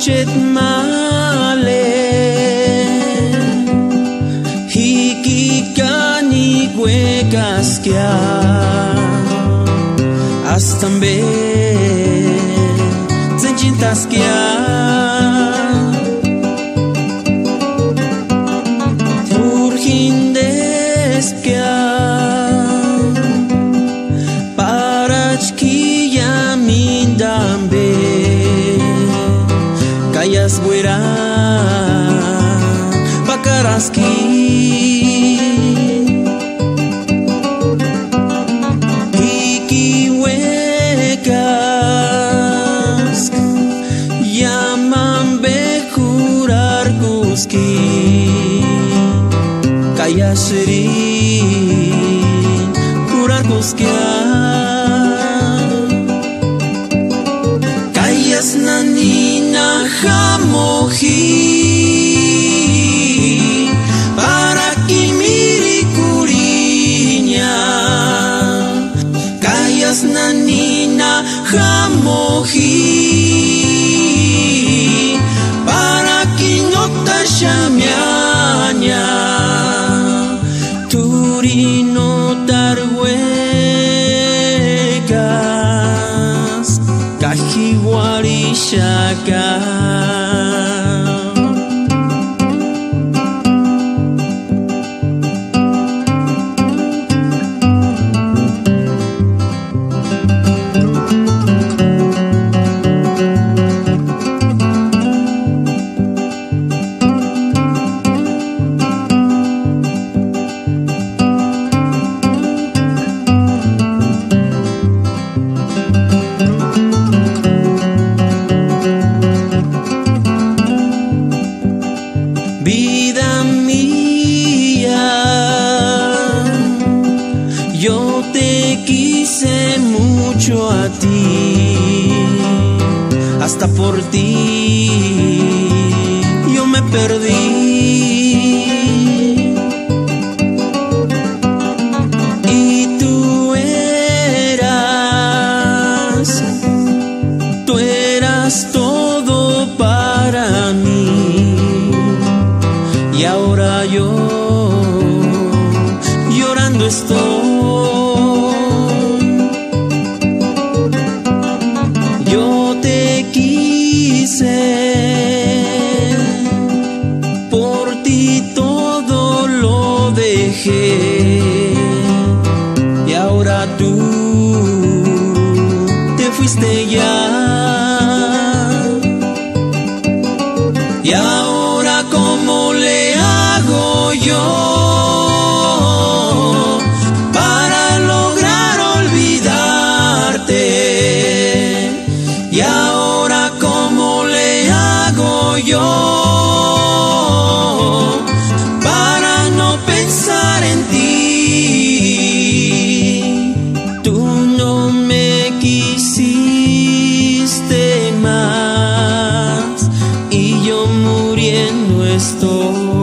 chet male hikikani huecasquia hasta be zenchintasquia urgindesquia parachquilla mindambe callas buera pacaraski Kayasri kurar kuskia Kayas nanina jamoji para kimiri kurinya Kayas nanina jamoji para kinota shamyanya Turino tarhuecas Cajihuarishaka Vida mía, yo te quise mucho a ti, hasta por ti yo me perdí. Y tú eras todo para mí. Y ahora yo llorando estoy. Yo te quise, por ti todo lo dejé. Y ahora tú te fuiste ya. Y ahora ¿cómo le hago yo para lograr olvidarte? Y ahora ¿cómo le hago yo para no pensar en ti? Tú no me quisiste más y yo muriendo estoy.